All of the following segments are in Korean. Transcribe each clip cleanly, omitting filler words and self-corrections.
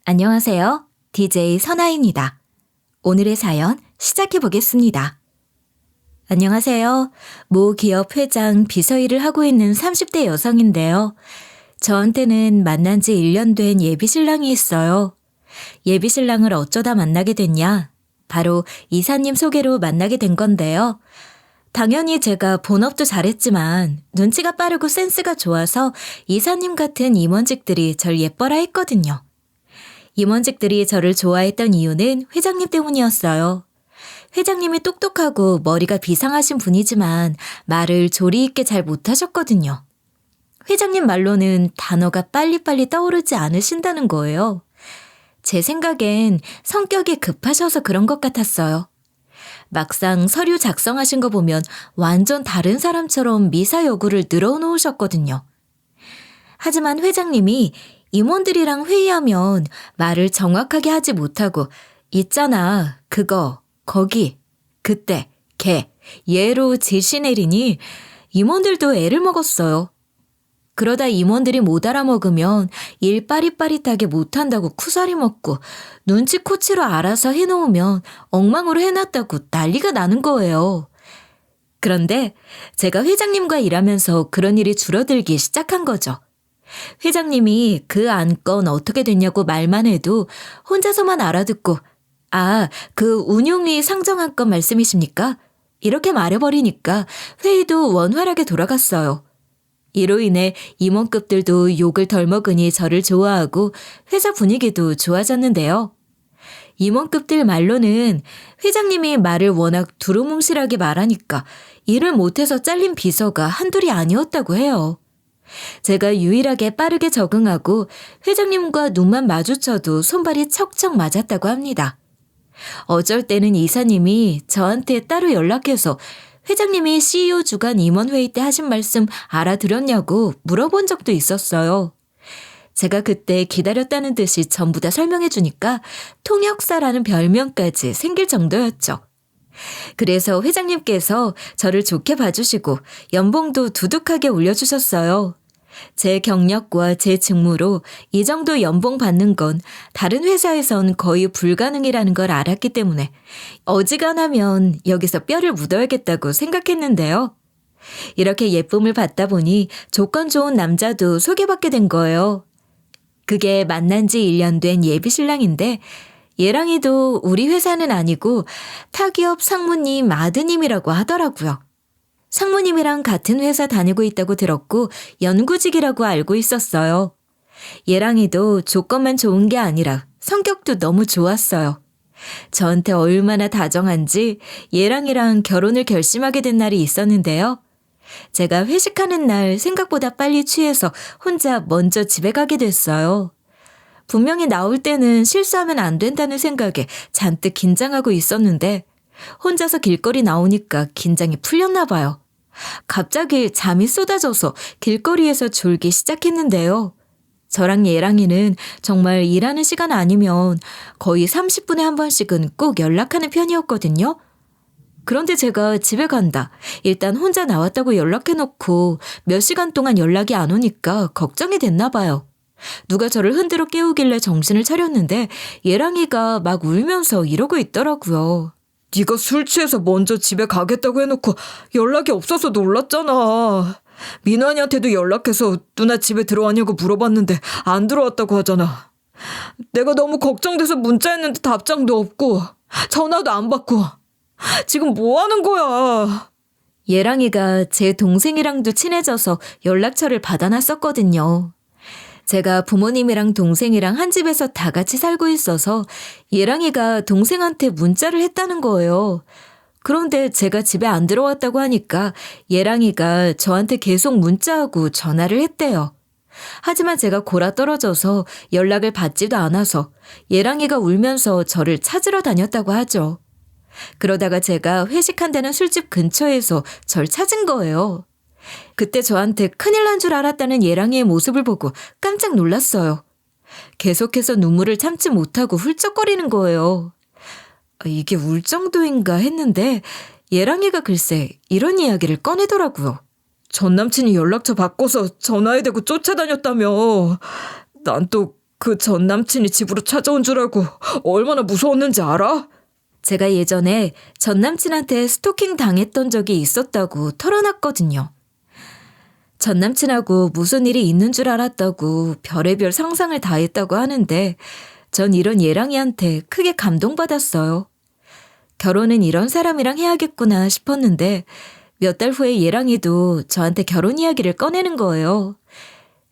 안녕하세요. DJ 선아입니다. 오늘의 사연 시작해 보겠습니다. 안녕하세요. 모 기업 회장 비서 일을 하고 있는 30대 여성인데요. 저한테는 만난 지 1년 된 예비신랑이 있어요. 예비신랑을 어쩌다 만나게 됐냐? 바로 이사님 소개로 만나게 된 건데요. 당연히 제가 본업도 잘했지만 눈치가 빠르고 센스가 좋아서 이사님 같은 임원직들이 절 예뻐라 했거든요. 임원직들이 저를 좋아했던 이유는 회장님 때문이었어요. 회장님이 똑똑하고 머리가 비상하신 분이지만 말을 조리 있게 잘 못하셨거든요. 회장님 말로는 단어가 빨리빨리 떠오르지 않으신다는 거예요. 제 생각엔 성격이 급하셔서 그런 것 같았어요. 막상 서류 작성하신 거 보면 완전 다른 사람처럼 미사 여구를 늘어놓으셨거든요. 하지만 회장님이 임원들이랑 회의하면 말을 정확하게 하지 못하고 있잖아, 그거, 거기, 그때, 걔, 얘로 지시 내리니 임원들도 애를 먹었어요. 그러다 임원들이 못 알아먹으면 일 빠릿빠릿하게 못한다고 쿠사리 먹고 눈치코치로 알아서 해놓으면 엉망으로 해놨다고 난리가 나는 거예요. 그런데 제가 회장님과 일하면서 그런 일이 줄어들기 시작한 거죠. 회장님이 그 안건 어떻게 됐냐고 말만 해도 혼자서만 알아듣고 그 운용위 상정안건 말씀이십니까? 이렇게 말해버리니까 회의도 원활하게 돌아갔어요. 이로 인해 임원급들도 욕을 덜 먹으니 저를 좋아하고 회사 분위기도 좋아졌는데요. 임원급들 말로는 회장님이 말을 워낙 두루뭉실하게 말하니까 일을 못해서 잘린 비서가 한둘이 아니었다고 해요. 제가 유일하게 빠르게 적응하고 회장님과 눈만 마주쳐도 손발이 척척 맞았다고 합니다. 어쩔 때는 이사님이 저한테 따로 연락해서 회장님이 CEO 주간 임원회의 때 하신 말씀 알아들었냐고 물어본 적도 있었어요. 제가 그때 기다렸다는 듯이 전부 다 설명해 주니까 통역사라는 별명까지 생길 정도였죠. 그래서 회장님께서 저를 좋게 봐주시고 연봉도 두둑하게 올려주셨어요. 제 경력과 제 직무로 이 정도 연봉 받는 건 다른 회사에선 거의 불가능이라는 걸 알았기 때문에 어지간하면 여기서 뼈를 묻어야겠다고 생각했는데요. 이렇게 예쁨을 받다 보니 조건 좋은 남자도 소개받게 된 거예요. 그게 만난 지 1년 된 예비신랑인데 얘랑이도 우리 회사는 아니고 타기업 상무님 아드님이라고 하더라고요. 상무님이랑 같은 회사 다니고 있다고 들었고 연구직이라고 알고 있었어요. 얘랑이도 조건만 좋은 게 아니라 성격도 너무 좋았어요. 저한테 얼마나 다정한지 얘랑이랑 결혼을 결심하게 된 날이 있었는데요. 제가 회식하는 날 생각보다 빨리 취해서 혼자 먼저 집에 가게 됐어요. 분명히 나올 때는 실수하면 안 된다는 생각에 잔뜩 긴장하고 있었는데 혼자서 길거리 나오니까 긴장이 풀렸나 봐요. 갑자기 잠이 쏟아져서 길거리에서 졸기 시작했는데요. 저랑 얘랑이는 정말 일하는 시간 아니면 거의 30분에 한 번씩은 꼭 연락하는 편이었거든요. 그런데 제가 집에 간다, 일단 혼자 나왔다고 연락해놓고 몇 시간 동안 연락이 안 오니까 걱정이 됐나 봐요. 누가 저를 흔들어 깨우길래 정신을 차렸는데 얘랑이가 막 울면서 이러고 있더라고요. 네가 술 취해서 먼저 집에 가겠다고 해놓고 연락이 없어서 놀랐잖아. 민환이한테도 연락해서 누나 집에 들어왔냐고 물어봤는데 안 들어왔다고 하잖아. 내가 너무 걱정돼서 문자했는데 답장도 없고 전화도 안 받고 지금 뭐 하는 거야? 얘랑이가 제 동생이랑도 친해져서 연락처를 받아놨었거든요. 제가 부모님이랑 동생이랑 한 집에서 다 같이 살고 있어서 얘랑이가 동생한테 문자를 했다는 거예요. 그런데 제가 집에 안 들어왔다고 하니까 얘랑이가 저한테 계속 문자하고 전화를 했대요. 하지만 제가 골아떨어져서 연락을 받지도 않아서 얘랑이가 울면서 저를 찾으러 다녔다고 하죠. 그러다가 제가 회식한다는 술집 근처에서 절 찾은 거예요. 그때 저한테 큰일 난 줄 알았다는 얘랑이의 모습을 보고 깜짝 놀랐어요. 계속해서 눈물을 참지 못하고 훌쩍거리는 거예요. 이게 울 정도인가 했는데 얘랑이가 글쎄 이런 이야기를 꺼내더라고요. 전 남친이 연락처 바꿔서 전화해 대고 쫓아다녔다며. 난 또 그 전 남친이 집으로 찾아온 줄 알고 얼마나 무서웠는지 알아? 제가 예전에 전 남친한테 스토킹 당했던 적이 있었다고 털어놨거든요. 전 남친하고 무슨 일이 있는 줄 알았다고 별의별 상상을 다 했다고 하는데 전 이런 예랑이한테 크게 감동받았어요. 결혼은 이런 사람이랑 해야겠구나 싶었는데 몇 달 후에 예랑이도 저한테 결혼 이야기를 꺼내는 거예요.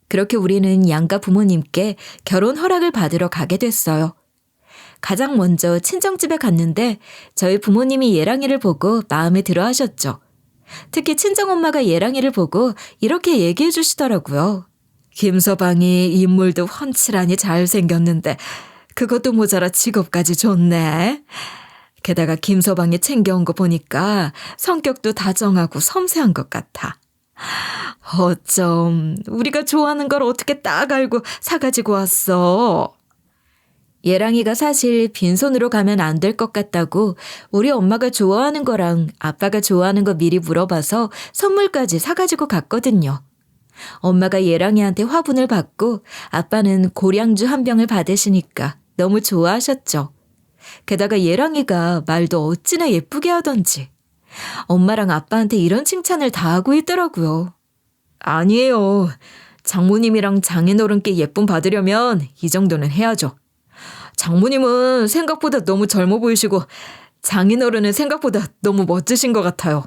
그렇게 우리는 양가 부모님께 결혼 허락을 받으러 가게 됐어요. 가장 먼저 친정집에 갔는데 저희 부모님이 예랑이를 보고 마음에 들어 하셨죠. 특히 친정엄마가 예랑이를 보고 이렇게 얘기해 주시더라고요. 김서방이 인물도 훤칠하니 잘생겼는데 그것도 모자라 직업까지 좋네. 게다가 김서방이 챙겨온 거 보니까 성격도 다정하고 섬세한 것 같아. 어쩜 우리가 좋아하는 걸 어떻게 딱 알고 사가지고 왔어. 예랑이가 사실 빈손으로 가면 안 될 것 같다고 우리 엄마가 좋아하는 거랑 아빠가 좋아하는 거 미리 물어봐서 선물까지 사가지고 갔거든요. 엄마가 예랑이한테 화분을 받고 아빠는 고량주 한 병을 받으시니까 너무 좋아하셨죠. 게다가 예랑이가 말도 어찌나 예쁘게 하던지 엄마랑 아빠한테 이런 칭찬을 다 하고 있더라고요. 아니에요. 장모님이랑 장인어른께 예쁨 받으려면 이 정도는 해야죠. 장모님은 생각보다 너무 젊어 보이시고 장인어른은 생각보다 너무 멋지신 것 같아요.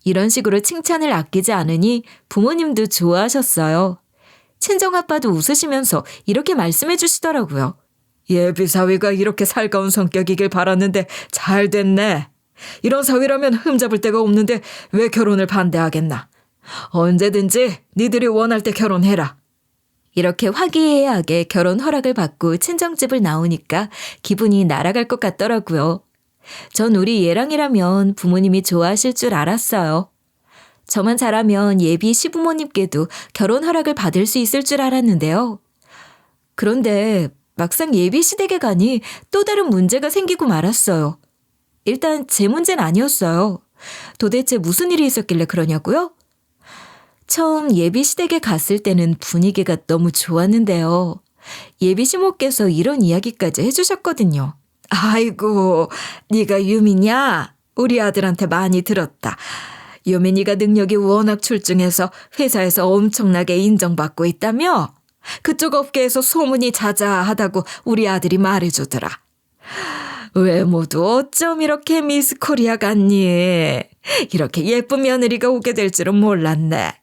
이런 식으로 칭찬을 아끼지 않으니 부모님도 좋아하셨어요. 친정아빠도 웃으시면서 이렇게 말씀해 주시더라고요. 예비 사위가 이렇게 살가운 성격이길 바랐는데 잘 됐네. 이런 사위라면 흠잡을 데가 없는데 왜 결혼을 반대하겠나. 언제든지 니들이 원할 때 결혼해라. 이렇게 화기애애하게 결혼 허락을 받고 친정집을 나오니까 기분이 날아갈 것 같더라고요. 전 우리 예랑이라면 부모님이 좋아하실 줄 알았어요. 저만 잘하면 예비 시부모님께도 결혼 허락을 받을 수 있을 줄 알았는데요. 그런데 막상 예비 시댁에 가니 또 다른 문제가 생기고 말았어요. 일단 제 문제는 아니었어요. 도대체 무슨 일이 있었길래 그러냐고요? 처음 예비 시댁에 갔을 때는 분위기가 너무 좋았는데요. 예비 시모께서 이런 이야기까지 해주셨거든요. 아이고, 네가 유미냐? 우리 아들한테 많이 들었다. 유민이가 능력이 워낙 출중해서 회사에서 엄청나게 인정받고 있다며? 그쪽 업계에서 소문이 자자하다고 우리 아들이 말해주더라. 외모도 어쩜 이렇게 미스 코리아 같니? 이렇게 예쁜 며느리가 오게 될 줄은 몰랐네.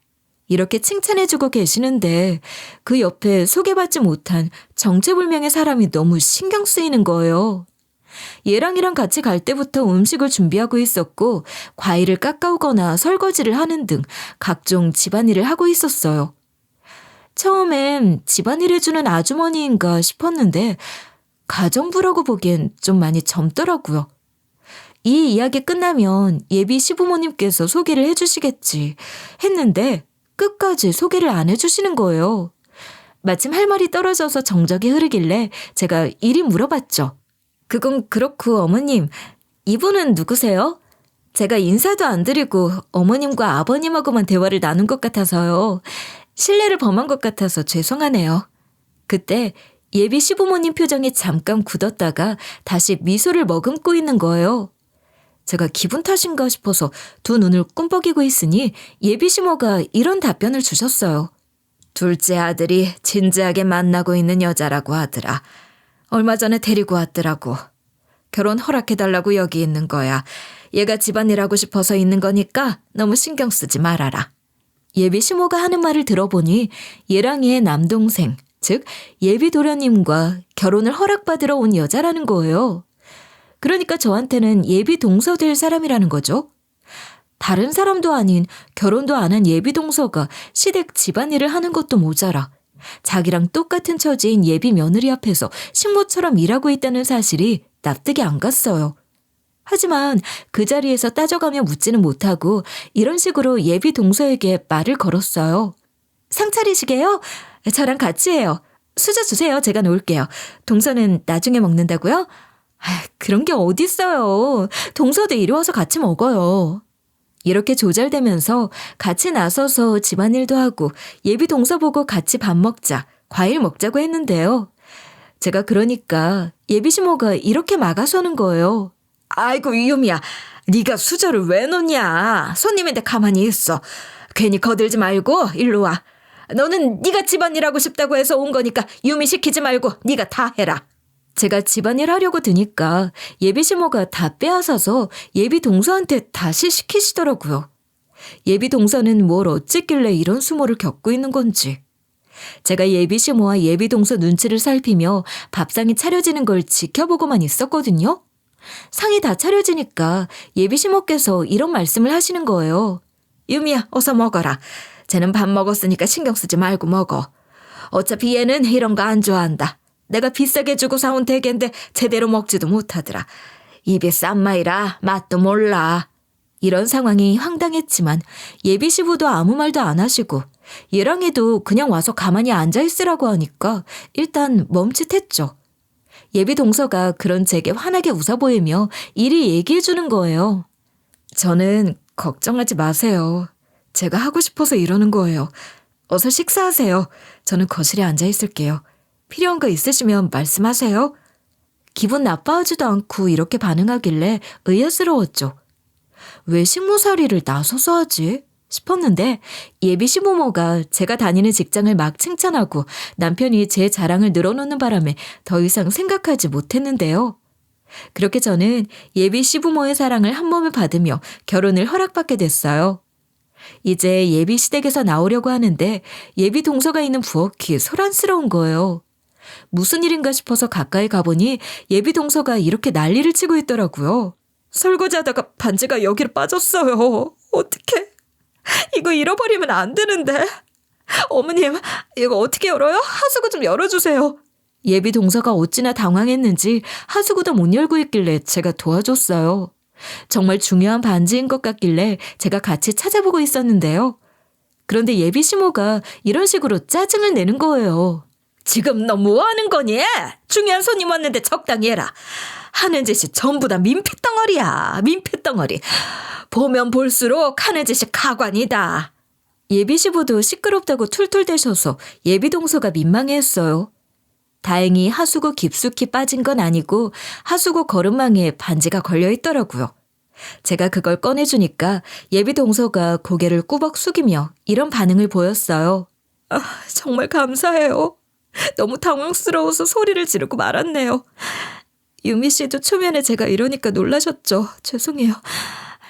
이렇게 칭찬해주고 계시는데 그 옆에 소개받지 못한 정체불명의 사람이 너무 신경 쓰이는 거예요. 얘랑이랑 같이 갈 때부터 음식을 준비하고 있었고 과일을 깎아오거나 설거지를 하는 등 각종 집안일을 하고 있었어요. 처음엔 집안일 해주는 아주머니인가 싶었는데 가정부라고 보기엔 좀 많이 젊더라고요. 이 이야기 끝나면 예비 시부모님께서 소개를 해주시겠지 했는데 끝까지 소개를 안 해주시는 거예요. 마침 할 말이 떨어져서 정적이 흐르길래 제가 이리 물어봤죠. 그건 그렇고 어머님, 이분은 누구세요? 제가 인사도 안 드리고 어머님과 아버님하고만 대화를 나눈 것 같아서요. 실례를 범한 것 같아서 죄송하네요. 그때 예비 시부모님 표정이 잠깐 굳었다가 다시 미소를 머금고 있는 거예요. 제가 기분 탓인가 싶어서 두 눈을 꿈뻑이고 있으니 예비 시모가 이런 답변을 주셨어요. 둘째 아들이 진지하게 만나고 있는 여자라고 하더라. 얼마 전에 데리고 왔더라고. 결혼 허락해달라고 여기 있는 거야. 얘가 집안일 하고 싶어서 있는 거니까 너무 신경 쓰지 말아라. 예비 시모가 하는 말을 들어보니 예랑이의 남동생, 즉 예비 도련님과 결혼을 허락받으러 온 여자라는 거예요. 그러니까 저한테는 예비 동서 될 사람이라는 거죠. 다른 사람도 아닌 결혼도 안 한 예비 동서가 시댁 집안일을 하는 것도 모자라 자기랑 똑같은 처지인 예비 며느리 앞에서 식모처럼 일하고 있다는 사실이 납득이 안 갔어요. 하지만 그 자리에서 따져가며 묻지는 못하고 이런 식으로 예비 동서에게 말을 걸었어요. 상 차리시게요? 저랑 같이 해요. 수저 주세요. 제가 놓을게요. 동서는 나중에 먹는다고요? 그런 게 어딨어요. 동서도 이리 와서 같이 먹어요. 이렇게 조잘되면서 같이 나서서 집안일도 하고 예비 동서 보고 같이 밥 먹자, 과일 먹자고 했는데요. 제가 그러니까 예비시모가 이렇게 막아서는 거예요. 아이고 유미야, 네가 수저를 왜 놓냐? 손님인데 가만히 있어. 괜히 거들지 말고 일로 와. 너는 네가 집안일 하고 싶다고 해서 온 거니까 유미 시키지 말고 네가 다 해라. 제가 집안일 하려고 드니까 예비시모가 다 빼앗아서 예비동서한테 다시 시키시더라고요. 예비동서는 뭘 어쨌길래 이런 수모를 겪고 있는 건지. 제가 예비시모와 예비동서 눈치를 살피며 밥상이 차려지는 걸 지켜보고만 있었거든요. 상이 다 차려지니까 예비시모께서 이런 말씀을 하시는 거예요. 유미야, 어서 먹어라. 쟤는 밥 먹었으니까 신경 쓰지 말고 먹어. 어차피 얘는 이런 거 안 좋아한다. 내가 비싸게 주고 사온 대게인데 제대로 먹지도 못하더라. 입이 싼 마이라 맛도 몰라. 이런 상황이 황당했지만 예비시부도 아무 말도 안 하시고 예랑이도 그냥 와서 가만히 앉아있으라고 하니까 일단 멈칫했죠. 예비동서가 그런 제게 환하게 웃어 보이며 이리 얘기해 주는 거예요. 저는 걱정하지 마세요. 제가 하고 싶어서 이러는 거예요. 어서 식사하세요. 저는 거실에 앉아 있을게요. 필요한 거 있으시면 말씀하세요. 기분 나빠하지도 않고 이렇게 반응하길래 의아스러웠죠. 왜 식모살이를 나서서 하지? 싶었는데 예비 시부모가 제가 다니는 직장을 막 칭찬하고 남편이 제 자랑을 늘어놓는 바람에 더 이상 생각하지 못했는데요. 그렇게 저는 예비 시부모의 사랑을 한 몸에 받으며 결혼을 허락받게 됐어요. 이제 예비 시댁에서 나오려고 하는데 예비 동서가 있는 부엌이 소란스러운 거예요. 무슨 일인가 싶어서 가까이 가보니 예비 동서가 이렇게 난리를 치고 있더라고요. 설거지하다가 반지가 여기로 빠졌어요. 어떡해. 이거 잃어버리면 안 되는데. 어머님, 이거 어떻게 열어요? 하수구 좀 열어주세요. 예비 동서가 어찌나 당황했는지 하수구도 못 열고 있길래 제가 도와줬어요. 정말 중요한 반지인 것 같길래 제가 같이 찾아보고 있었는데요. 그런데 예비 시모가 이런 식으로 짜증을 내는 거예요. 지금 너 뭐 하는 거니? 중요한 손님 왔는데 적당히 해라. 하는 짓이 전부 다 민폐덩어리야. 민폐덩어리. 보면 볼수록 하는 짓이 가관이다. 예비 시부도 시끄럽다고 툴툴대셔서 예비 동서가 민망해했어요. 다행히 하수구 깊숙이 빠진 건 아니고 하수구 거름망에 반지가 걸려 있더라고요. 제가 그걸 꺼내주니까 예비 동서가 고개를 꾸벅 숙이며 이런 반응을 보였어요. 아, 정말 감사해요. 너무 당황스러워서 소리를 지르고 말았네요. 유미 씨도 초면에 제가 이러니까 놀라셨죠. 죄송해요.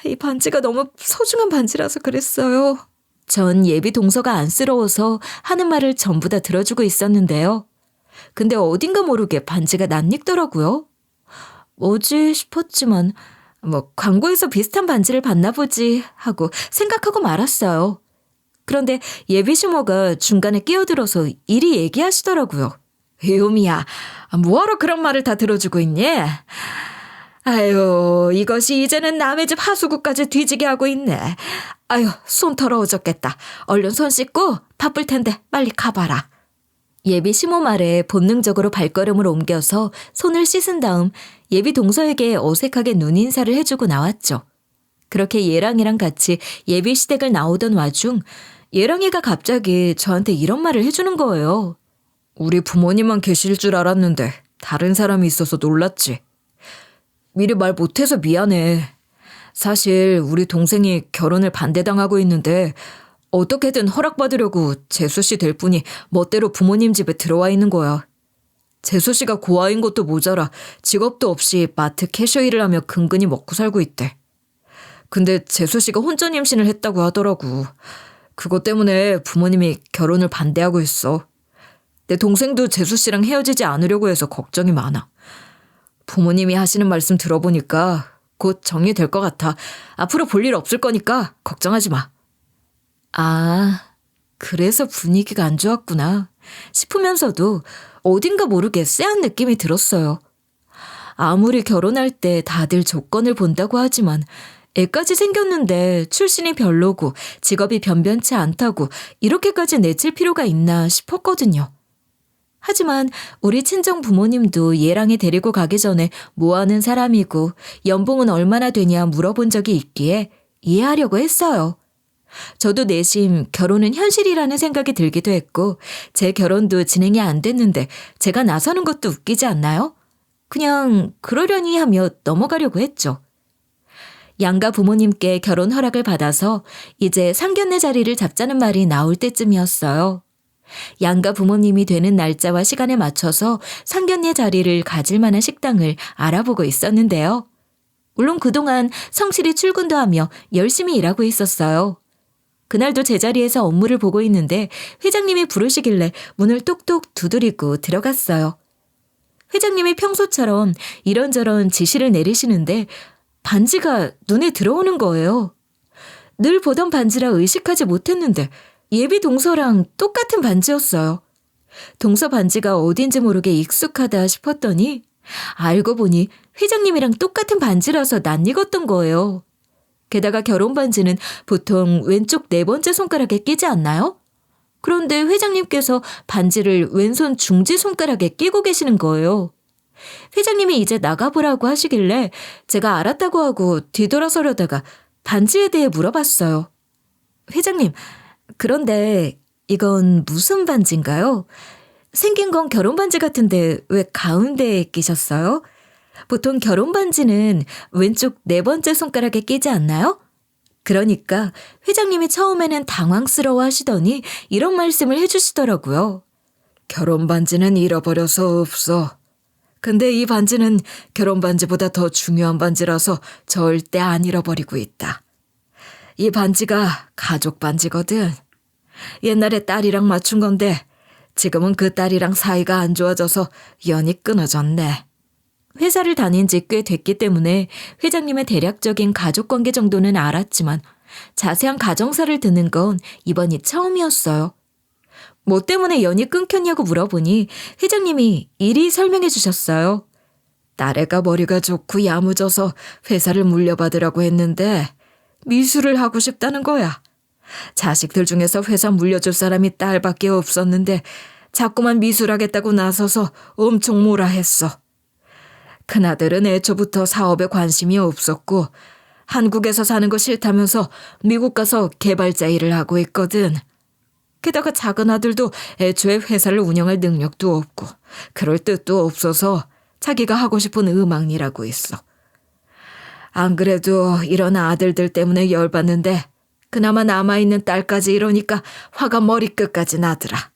이 반지가 너무 소중한 반지라서 그랬어요. 전 예비 동서가 안쓰러워서 하는 말을 전부 다 들어주고 있었는데요. 근데 어딘가 모르게 반지가 낯익더라고요. 뭐지 싶었지만 광고에서 비슷한 반지를 봤나 보지 하고 생각하고 말았어요. 그런데 예비 시모가 중간에 끼어들어서 이리 얘기하시더라고요. 유미야, 뭐하러 그런 말을 다 들어주고 있니? 아유, 이것이 이제는 남의 집 하수구까지 뒤지게 하고 있네. 아유, 손 더러워졌겠다. 얼른 손 씻고 바쁠 텐데 빨리 가봐라. 예비 시모 말에 본능적으로 발걸음을 옮겨서 손을 씻은 다음 예비 동서에게 어색하게 눈인사를 해주고 나왔죠. 그렇게 예랑이랑 같이 예비 시댁을 나오던 와중 예랑이가 갑자기 저한테 이런 말을 해주는 거예요. 우리 부모님만 계실 줄 알았는데 다른 사람이 있어서 놀랐지. 미리 말 못해서 미안해. 사실 우리 동생이 결혼을 반대당하고 있는데 어떻게든 허락받으려고 재수 씨 될 분이 멋대로 부모님 집에 들어와 있는 거야. 재수 씨가 고아인 것도 모자라 직업도 없이 마트 캐셔 일을 하며 근근히 먹고 살고 있대. 근데 재수 씨가 혼전 임신을 했다고 하더라고. 그것 때문에 부모님이 결혼을 반대하고 있어. 내 동생도 재수 씨랑 헤어지지 않으려고 해서 걱정이 많아. 부모님이 하시는 말씀 들어보니까 곧 정리될 것 같아. 앞으로 볼 일 없을 거니까 걱정하지 마. 아, 그래서 분위기가 안 좋았구나 싶으면서도 어딘가 모르게 쎄한 느낌이 들었어요. 아무리 결혼할 때 다들 조건을 본다고 하지만 애까지 생겼는데 출신이 별로고 직업이 변변치 않다고 이렇게까지 내칠 필요가 있나 싶었거든요. 하지만 우리 친정 부모님도 예랑이 데리고 가기 전에 뭐 하는 사람이고 연봉은 얼마나 되냐 물어본 적이 있기에 이해하려고 했어요. 저도 내심 결혼은 현실이라는 생각이 들기도 했고 제 결혼도 진행이 안 됐는데 제가 나서는 것도 웃기지 않나요? 그냥 그러려니 하며 넘어가려고 했죠. 양가 부모님께 결혼 허락을 받아서 이제 상견례 자리를 잡자는 말이 나올 때쯤이었어요. 양가 부모님이 되는 날짜와 시간에 맞춰서 상견례 자리를 가질 만한 식당을 알아보고 있었는데요. 물론 그동안 성실히 출근도 하며 열심히 일하고 있었어요. 그날도 제자리에서 업무를 보고 있는데 회장님이 부르시길래 문을 똑똑 두드리고 들어갔어요. 회장님이 평소처럼 이런저런 지시를 내리시는데 반지가 눈에 들어오는 거예요. 늘 보던 반지라 의식하지 못했는데 예비 동서랑 똑같은 반지였어요. 동서 반지가 어딘지 모르게 익숙하다 싶었더니 알고 보니 회장님이랑 똑같은 반지라서 낯익었던 거예요. 게다가 결혼 반지는 보통 왼쪽 네 번째 손가락에 끼지 않나요? 그런데 회장님께서 반지를 왼손 중지 손가락에 끼고 계시는 거예요. 회장님이 이제 나가보라고 하시길래 제가 알았다고 하고 뒤돌아서려다가 반지에 대해 물어봤어요. 회장님, 그런데 이건 무슨 반지인가요? 생긴 건 결혼 반지 같은데 왜 가운데에 끼셨어요? 보통 결혼 반지는 왼쪽 네 번째 손가락에 끼지 않나요? 그러니까 회장님이 처음에는 당황스러워 하시더니 이런 말씀을 해주시더라고요. 결혼 반지는 잃어버려서 없어. 근데 이 반지는 결혼 반지보다 더 중요한 반지라서 절대 안 잃어버리고 있다. 이 반지가 가족 반지거든. 옛날에 딸이랑 맞춘 건데 지금은 그 딸이랑 사이가 안 좋아져서 연이 끊어졌네. 회사를 다닌 지 꽤 됐기 때문에 회장님의 대략적인 가족관계 정도는 알았지만 자세한 가정사를 듣는 건 이번이 처음이었어요. 뭐 때문에 연이 끊겼냐고 물어보니 회장님이 이리 설명해 주셨어요. 딸애가 머리가 좋고 야무져서 회사를 물려받으라고 했는데 미술을 하고 싶다는 거야. 자식들 중에서 회사 물려줄 사람이 딸밖에 없었는데 자꾸만 미술하겠다고 나서서 엄청 뭐라 했어. 큰아들은 애초부터 사업에 관심이 없었고 한국에서 사는 거 싫다면서 미국 가서 개발자 일을 하고 있거든. 게다가 작은 아들도 애초에 회사를 운영할 능력도 없고 그럴 뜻도 없어서 자기가 하고 싶은 음악 일하고 있어. 안 그래도 이런 아들들 때문에 열받는데 그나마 남아있는 딸까지 이러니까 화가 머리끝까지 나더라.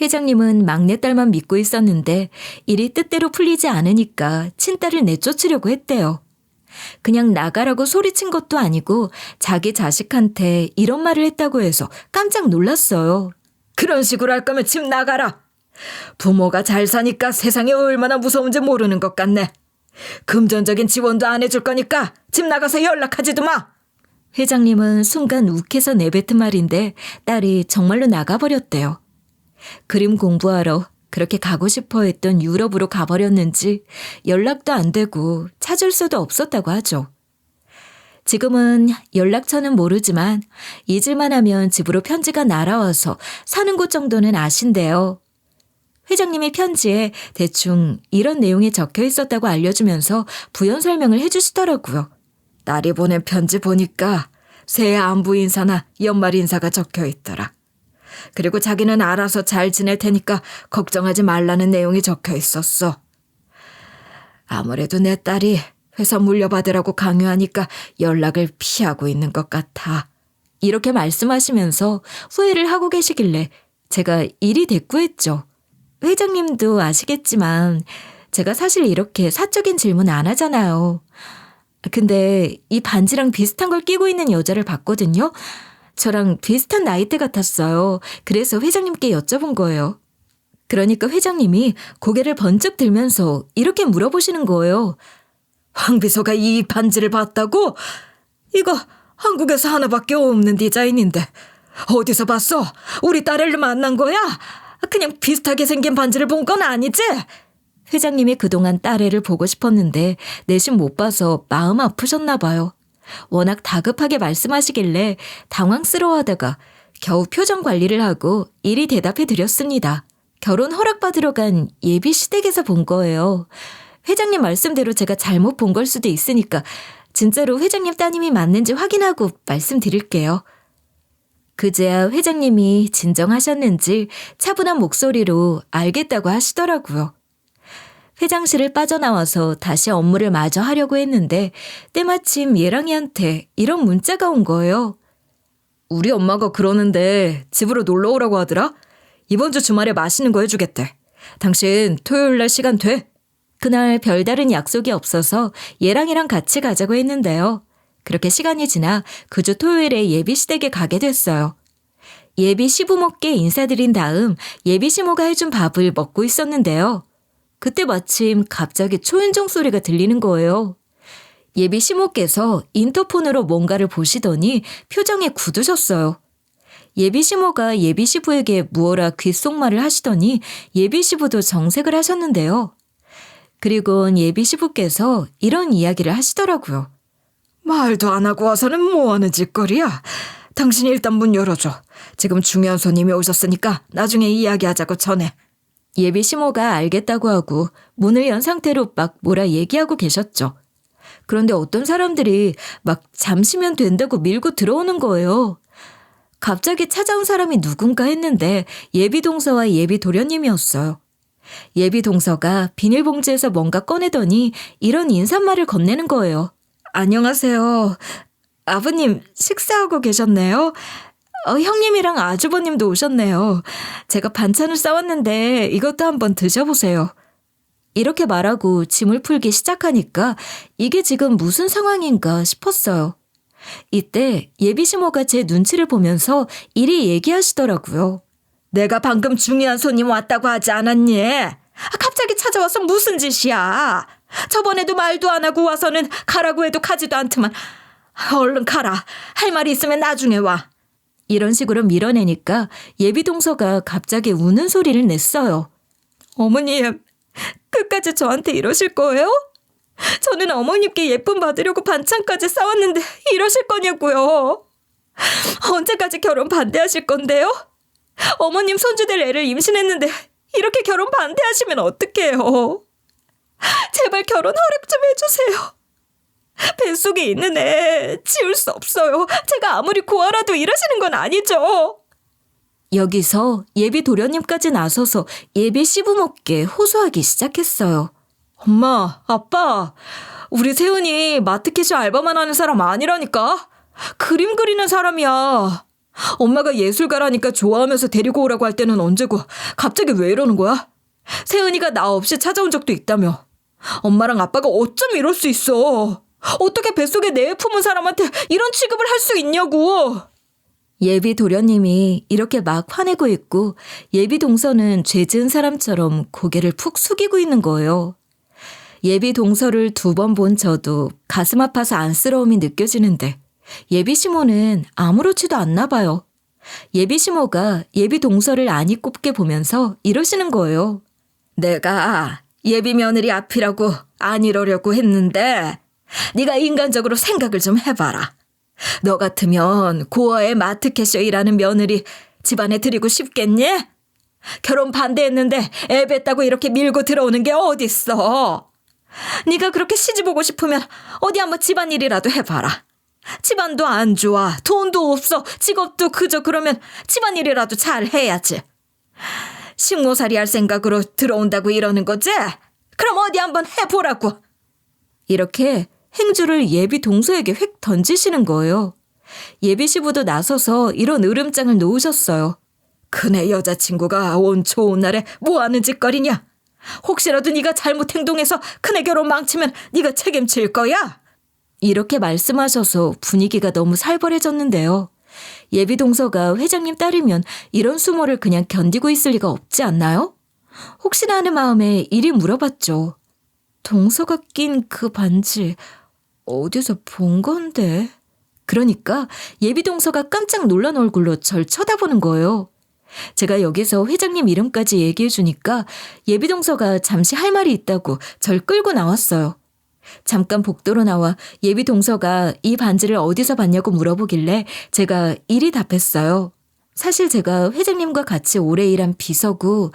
회장님은 막내딸만 믿고 있었는데 일이 뜻대로 풀리지 않으니까 친딸을 내쫓으려고 했대요. 그냥 나가라고 소리친 것도 아니고 자기 자식한테 이런 말을 했다고 해서 깜짝 놀랐어요. 그런 식으로 할 거면 집 나가라. 부모가 잘 사니까 세상이 얼마나 무서운지 모르는 것 같네. 금전적인 지원도 안 해줄 거니까 집 나가서 연락하지도 마. 회장님은 순간 욱해서 내뱉은 말인데 딸이 정말로 나가버렸대요. 그림 공부하러 그렇게 가고 싶어 했던 유럽으로 가버렸는지 연락도 안 되고 찾을 수도 없었다고 하죠. 지금은 연락처는 모르지만 잊을만 하면 집으로 편지가 날아와서 사는 곳 정도는 아신대요. 회장님이 편지에 대충 이런 내용이 적혀 있었다고 알려주면서 부연 설명을 해주시더라고요. 딸이 보낸 편지 보니까 새해 안부 인사나 연말 인사가 적혀 있더라. 그리고 자기는 알아서 잘 지낼 테니까 걱정하지 말라는 내용이 적혀 있었어. 아무래도 내 딸이 회사 물려받으라고 강요하니까 연락을 피하고 있는 것 같아. 이렇게 말씀하시면서 후회를 하고 계시길래 제가 일이 대꾸했죠. 회장님도 아시겠지만 제가 사실 이렇게 사적인 질문 안 하잖아요. 근데 이 반지랑 비슷한 걸 끼고 있는 여자를 봤거든요. 저랑 비슷한 나이대 같았어요. 그래서 회장님께 여쭤본 거예요. 그러니까 회장님이 고개를 번쩍 들면서 이렇게 물어보시는 거예요. 황 비서가 이 반지를 봤다고? 이거 한국에서 하나밖에 없는 디자인인데 어디서 봤어? 우리 딸을 만난 거야? 그냥 비슷하게 생긴 반지를 본 건 아니지? 회장님이 그동안 딸애를 보고 싶었는데 내심 못 봐서 마음 아프셨나 봐요. 워낙 다급하게 말씀하시길래 당황스러워하다가 겨우 표정 관리를 하고 일이 대답해 드렸습니다. 결혼 허락받으러 간 예비 시댁에서 본 거예요. 회장님 말씀대로 제가 잘못 본 걸 수도 있으니까 진짜로 회장님 따님이 맞는지 확인하고 말씀드릴게요. 그제야 회장님이 진정하셨는지 차분한 목소리로 알겠다고 하시더라고요. 회장실을 빠져나와서 다시 업무를 마저 하려고 했는데 때마침 예랑이한테 이런 문자가 온 거예요. 우리 엄마가 그러는데 집으로 놀러 오라고 하더라. 이번 주 주말에 맛있는 거 해주겠대. 당신 토요일 날 시간 돼? 그날 별다른 약속이 없어서 예랑이랑 같이 가자고 했는데요. 그렇게 시간이 지나 그 주 토요일에 예비시댁에 가게 됐어요. 예비 시부모께 인사드린 다음 예비 시모가 해준 밥을 먹고 있었는데요. 그때 마침 갑자기 초인종 소리가 들리는 거예요. 예비 시모께서 인터폰으로 뭔가를 보시더니 표정이 굳으셨어요. 예비 시모가 예비 시부에게 무어라 귓속말을 하시더니 예비 시부도 정색을 하셨는데요. 그리곤 예비 시부께서 이런 이야기를 하시더라고요. 말도 안 하고 와서는 뭐하는 짓거리야. 당신이 일단 문 열어줘. 지금 중요한 손님이 오셨으니까 나중에 이야기하자고 전해. 예비 시모가 알겠다고 하고 문을 연 상태로 막 뭐라 얘기하고 계셨죠. 그런데 어떤 사람들이 막 잠시면 된다고 밀고 들어오는 거예요. 갑자기 찾아온 사람이 누군가 했는데 예비 동서와 예비 도련님이었어요. 예비 동서가 비닐봉지에서 뭔가 꺼내더니 이런 인사말을 건네는 거예요. 안녕하세요. 아버님 식사하고 계셨네요. 형님이랑 아주버님도 오셨네요. 제가 반찬을 싸왔는데 이것도 한번 드셔보세요. 이렇게 말하고 짐을 풀기 시작하니까 이게 지금 무슨 상황인가 싶었어요. 이때 예비 시모가 제 눈치를 보면서 이리 얘기하시더라고요. 내가 방금 중요한 손님 왔다고 하지 않았니? 갑자기 찾아와서 무슨 짓이야? 저번에도 말도 안 하고 와서는 가라고 해도 가지도 않더만. 얼른 가라. 할 말이 있으면 나중에 와. 이런 식으로 밀어내니까 예비 동서가 갑자기 우는 소리를 냈어요. 어머님, 끝까지 저한테 이러실 거예요? 저는 어머님께 예쁨 받으려고 반찬까지 싸왔는데 이러실 거냐고요. 언제까지 결혼 반대하실 건데요? 어머님 손주될 애를 임신했는데 이렇게 결혼 반대하시면 어떡해요? 제발 결혼 허락 좀 해주세요. 뱃속에 있는 애 지울 수 없어요. 제가 아무리 고아라도 이러시는 건 아니죠. 여기서 예비 도련님까지 나서서 예비 시부모께 호소하기 시작했어요. 엄마, 아빠, 우리 세은이 마트캐시 알바만 하는 사람 아니라니까. 그림 그리는 사람이야. 엄마가 예술가라니까 좋아하면서 데리고 오라고 할 때는 언제고 갑자기 왜 이러는 거야? 세은이가 나 없이 찾아온 적도 있다며. 엄마랑 아빠가 어쩜 이럴 수 있어. 어떻게 뱃속에 내 품은 사람한테 이런 취급을 할 수 있냐고. 예비 도련님이 이렇게 막 화내고 있고 예비 동서는 죄 지은 사람처럼 고개를 푹 숙이고 있는 거예요. 예비 동서를 2번 본 저도 가슴 아파서 안쓰러움이 느껴지는데 예비 시모는 아무렇지도 않나 봐요. 예비 시모가 예비 동서를 안이 꼽게 보면서 이러시는 거예요. 내가 예비 며느리 앞이라고 안 이러려고 했는데 네가 인간적으로 생각을 좀 해봐라. 너 같으면 고아의 마트캐셔 일하는 며느리 집안에 들이고 싶겠니? 결혼 반대했는데 애 뱉다고 이렇게 밀고 들어오는 게 어딨어. 네가 그렇게 시집 오고 싶으면 어디 한번 집안일이라도 해봐라. 집안도 안 좋아. 돈도 없어. 직업도 그저 그러면 집안일이라도 잘 해야지. 식모살이 할 생각으로 들어온다고 이러는 거지? 그럼 어디 한번 해보라고. 이렇게 행주를 예비 동서에게 휙 던지시는 거예요. 예비 시부도 나서서 이런 으름장을 놓으셨어요. 그네 여자친구가 온 좋은 날에 뭐하는 짓거리냐? 혹시라도 네가 잘못 행동해서 그네 결혼 망치면 네가 책임질 거야? 이렇게 말씀하셔서 분위기가 너무 살벌해졌는데요. 예비 동서가 회장님 딸이면 이런 수모를 그냥 견디고 있을 리가 없지 않나요? 혹시나 하는 마음에 이리 물어봤죠. 동서가 낀 그 반지 어디서 본 건데? 그러니까 예비 동서가 깜짝 놀란 얼굴로 절 쳐다보는 거예요. 제가 여기서 회장님 이름까지 얘기해 주니까 예비 동서가 잠시 할 말이 있다고 절 끌고 나왔어요. 잠깐 복도로 나와 예비 동서가 이 반지를 어디서 봤냐고 물어보길래 제가 이리 답했어요. 사실 제가 회장님과 같이 오래 일한 비서고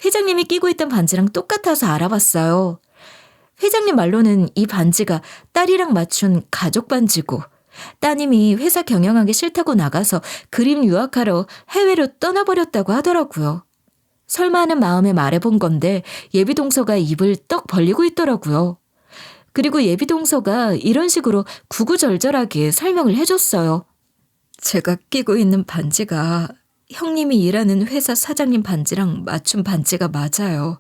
회장님이 끼고 있던 반지랑 똑같아서 알아봤어요. 회장님 말로는 이 반지가 딸이랑 맞춘 가족 반지고 따님이 회사 경영하기 싫다고 나가서 그림 유학하러 해외로 떠나버렸다고 하더라고요. 설마 하는 마음에 말해본 건데 예비동서가 입을 떡 벌리고 있더라고요. 그리고 예비동서가 이런 식으로 구구절절하게 설명을 해줬어요. 제가 끼고 있는 반지가 형님이 일하는 회사 사장님 반지랑 맞춤 반지가 맞아요.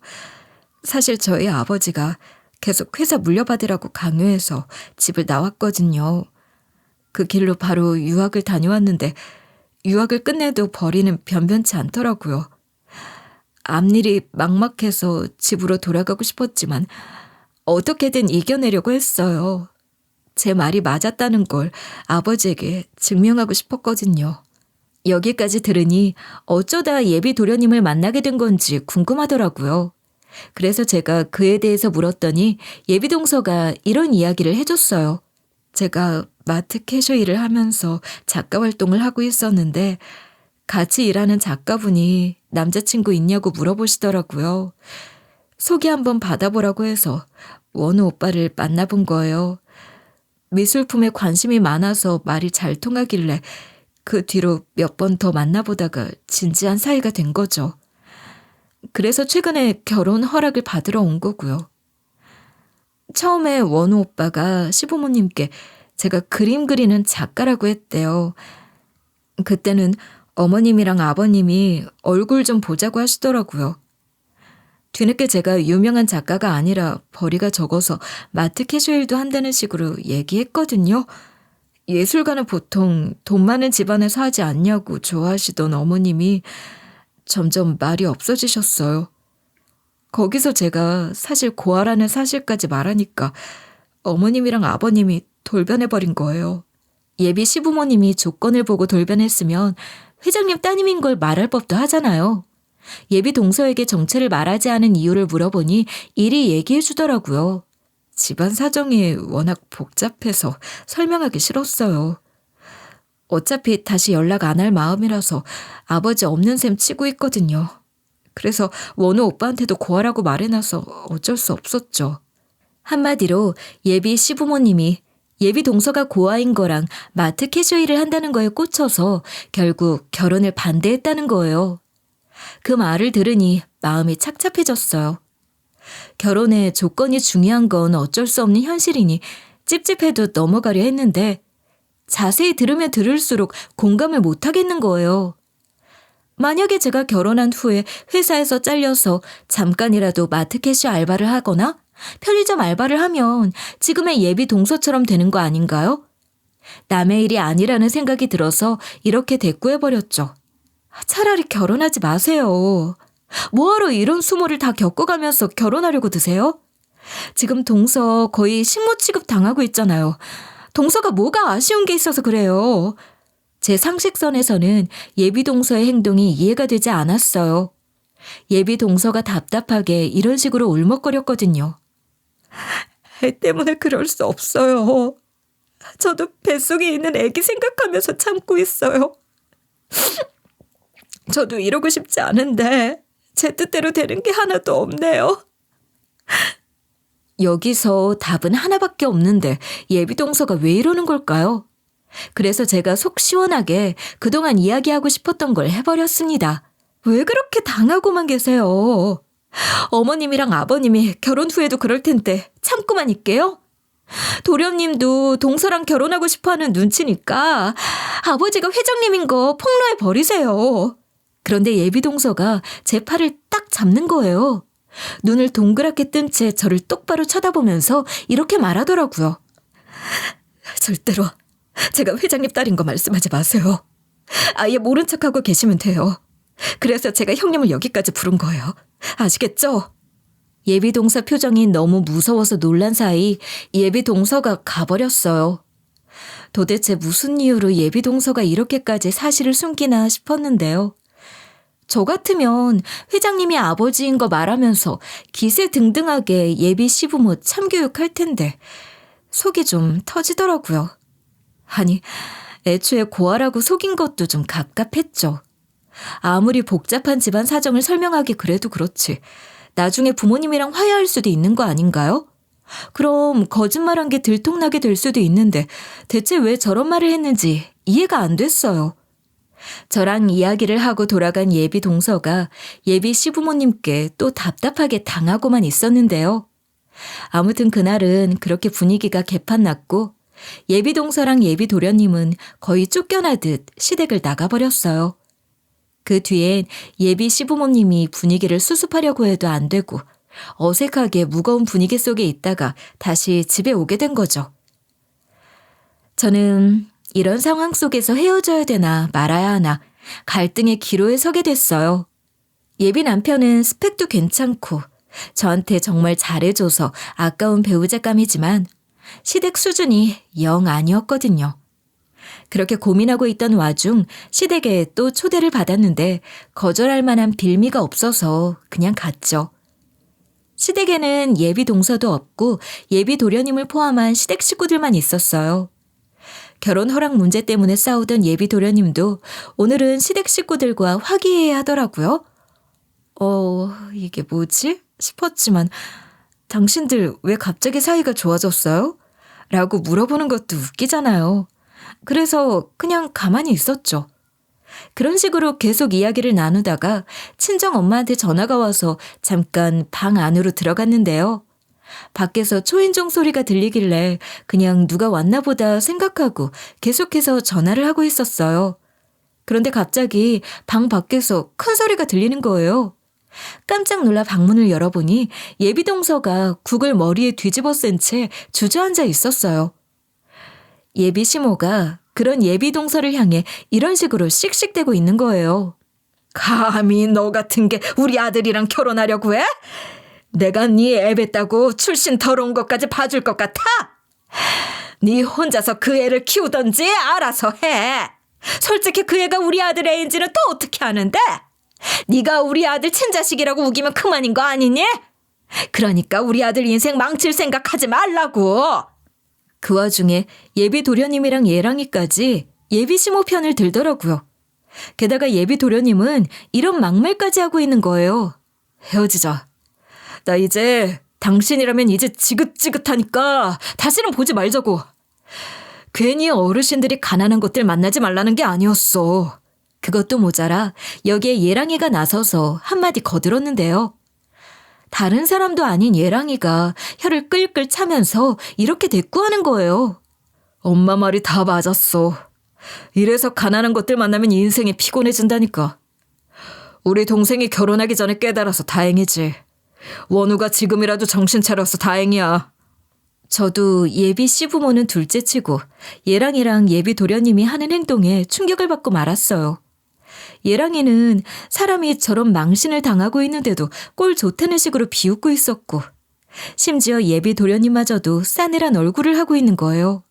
사실 저희 아버지가 계속 회사 물려받으라고 강요해서 집을 나왔거든요. 그 길로 바로 유학을 다녀왔는데 유학을 끝내도 벌이는 변변치 않더라고요. 앞일이 막막해서 집으로 돌아가고 싶었지만 어떻게든 이겨내려고 했어요. 제 말이 맞았다는 걸 아버지에게 증명하고 싶었거든요. 여기까지 들으니 어쩌다 예비 도련님을 만나게 된 건지 궁금하더라고요. 그래서 제가 그에 대해서 물었더니 예비 동서가 이런 이야기를 해줬어요. 제가 마트 캐셔 일을 하면서 작가 활동을 하고 있었는데 같이 일하는 작가분이 남자친구 있냐고 물어보시더라고요. 소개 한번 받아보라고 해서 원우 오빠를 만나본 거예요. 미술품에 관심이 많아서 말이 잘 통하길래 그 뒤로 몇 번 더 만나보다가 진지한 사이가 된 거죠. 그래서 최근에 결혼 허락을 받으러 온 거고요. 처음에 원우 오빠가 시부모님께 제가 그림 그리는 작가라고 했대요. 그때는 어머님이랑 아버님이 얼굴 좀 보자고 하시더라고요. 뒤늦게 제가 유명한 작가가 아니라 벌이가 적어서 마트 캐주얼도 한다는 식으로 얘기했거든요. 예술가는 보통 돈 많은 집안에서 하지 않냐고 좋아하시던 어머님이 점점 말이 없어지셨어요. 거기서 제가 사실 고아라는 사실까지 말하니까 어머님이랑 아버님이 돌변해버린 거예요. 예비 시부모님이 조건을 보고 돌변했으면 회장님 따님인 걸 말할 법도 하잖아요. 예비 동서에게 정체를 말하지 않은 이유를 물어보니 이리 얘기해 주더라고요. 집안 사정이 워낙 복잡해서 설명하기 싫었어요. 어차피 다시 연락 안 할 마음이라서 아버지 없는 셈 치고 있거든요. 그래서 원우 오빠한테도 고아라고 말해놔서 어쩔 수 없었죠. 한마디로 예비 시부모님이 예비 동서가 고아인 거랑 마트 캐셔 일을 한다는 거에 꽂혀서 결국 결혼을 반대했다는 거예요. 그 말을 들으니 마음이 착잡해졌어요. 결혼에 조건이 중요한 건 어쩔 수 없는 현실이니 찝찝해도 넘어가려 했는데 자세히 들으면 들을수록 공감을 못 하겠는 거예요. 만약에 제가 결혼한 후에 회사에서 잘려서 잠깐이라도 마트 캐시 알바를 하거나 편의점 알바를 하면 지금의 예비 동서처럼 되는 거 아닌가요? 남의 일이 아니라는 생각이 들어서 이렇게 대꾸해버렸죠. 차라리 결혼하지 마세요. 뭐하러 이런 수모를 다 겪어가면서 결혼하려고 드세요? 지금 동서 거의 식모 취급 당하고 있잖아요. 동서가 뭐가 아쉬운 게 있어서 그래요. 제 상식선에서는 예비 동서의 행동이 이해가 되지 않았어요. 예비 동서가 답답하게 이런 식으로 울먹거렸거든요. 애 때문에 그럴 수 없어요. 저도 뱃속에 있는 애기 생각하면서 참고 있어요. 저도 이러고 싶지 않은데 제 뜻대로 되는 게 하나도 없네요. 여기서 답은 하나밖에 없는데 예비 동서가 왜 이러는 걸까요? 그래서 제가 속 시원하게 그동안 이야기하고 싶었던 걸 해버렸습니다. 왜 그렇게 당하고만 계세요? 어머님이랑 아버님이 결혼 후에도 그럴 텐데 참고만 있게요? 도련님도 동서랑 결혼하고 싶어하는 눈치니까 아버지가 회장님인 거 폭로해 버리세요. 그런데 예비 동서가 제 팔을 딱 잡는 거예요. 눈을 동그랗게 뜬 채 저를 똑바로 쳐다보면서 이렇게 말하더라고요. 절대로 제가 회장님 딸인 거 말씀하지 마세요. 아예 모른 척하고 계시면 돼요. 그래서 제가 형님을 여기까지 부른 거예요. 아시겠죠? 예비 동서 표정이 너무 무서워서 놀란 사이 예비 동서가 가버렸어요. 도대체 무슨 이유로 예비 동서가 이렇게까지 사실을 숨기나 싶었는데요. 저 같으면 회장님이 아버지인 거 말하면서 기세등등하게 예비 시부모 참교육할 텐데 속이 좀 터지더라고요. 아니, 애초에 고아라고 속인 것도 좀 갑갑했죠. 아무리 복잡한 집안 사정을 설명하기 그래도 그렇지 나중에 부모님이랑 화해할 수도 있는 거 아닌가요? 그럼 거짓말한 게 들통나게 될 수도 있는데 대체 왜 저런 말을 했는지 이해가 안 됐어요. 저랑 이야기를 하고 돌아간 예비 동서가 예비 시부모님께 또 답답하게 당하고만 있었는데요. 아무튼 그날은 그렇게 분위기가 개판났고 예비 동서랑 예비 도련님은 거의 쫓겨나듯 시댁을 나가버렸어요. 그 뒤엔 예비 시부모님이 분위기를 수습하려고 해도 안 되고 어색하게 무거운 분위기 속에 있다가 다시 집에 오게 된 거죠. 저는 이런 상황 속에서 헤어져야 되나 말아야 하나 갈등의 기로에 서게 됐어요. 예비 남편은 스펙도 괜찮고 저한테 정말 잘해줘서 아까운 배우자감이지만 시댁 수준이 영 아니었거든요. 그렇게 고민하고 있던 와중 시댁에 또 초대를 받았는데 거절할 만한 빌미가 없어서 그냥 갔죠. 시댁에는 예비 동서도 없고 예비 도련님을 포함한 시댁 식구들만 있었어요. 결혼 허락 문제 때문에 싸우던 예비 도련님도 오늘은 시댁 식구들과 화기애애 하더라고요. 이게 뭐지? 싶었지만 당신들 왜 갑자기 사이가 좋아졌어요? 라고 물어보는 것도 웃기잖아요. 그래서 그냥 가만히 있었죠. 그런 식으로 계속 이야기를 나누다가 친정 엄마한테 전화가 와서 잠깐 방 안으로 들어갔는데요. 밖에서 초인종 소리가 들리길래 그냥 누가 왔나 보다 생각하고 계속해서 전화를 하고 있었어요. 그런데 갑자기 방 밖에서 큰 소리가 들리는 거예요. 깜짝 놀라 방문을 열어보니 예비 동서가 국을 머리에 뒤집어 쓴 채 주저앉아 있었어요. 예비 시모가 그런 예비 동서를 향해 이런 식으로 씩씩대고 있는 거예요. 감히 너 같은 게 우리 아들이랑 결혼하려고 해? 내가 네 애 뱉다고 출신 더러운 것까지 봐줄 것 같아? 네 혼자서 그 애를 키우던지 알아서 해. 솔직히 그 애가 우리 아들 애인지는 또 어떻게 아는데? 네가 우리 아들 친자식이라고 우기면 그만인 거 아니니? 그러니까 우리 아들 인생 망칠 생각하지 말라고. 그 와중에 예비 도련님이랑 예랑이까지 예비 시모 편을 들더라고요. 게다가 예비 도련님은 이런 막말까지 하고 있는 거예요. 헤어지자. 나 이제 당신이라면 이제 지긋지긋하니까 다시는 보지 말자고. 괜히 어르신들이 가난한 것들 만나지 말라는 게 아니었어. 그것도 모자라 여기에 예랑이가 나서서 한마디 거들었는데요. 다른 사람도 아닌 예랑이가 혀를 끌끌 차면서 이렇게 대꾸하는 거예요. 엄마 말이 다 맞았어. 이래서 가난한 것들 만나면 인생이 피곤해진다니까. 우리 동생이 결혼하기 전에 깨달아서 다행이지. 원우가 지금이라도 정신 차려서 다행이야. 저도 예비 시부모는 둘째치고 예랑이랑 예비 도련님이 하는 행동에 충격을 받고 말았어요. 예랑이는 사람이 저런 망신을 당하고 있는데도 꼴 좋다는 식으로 비웃고 있었고 심지어 예비 도련님마저도 싸늘한 얼굴을 하고 있는 거예요.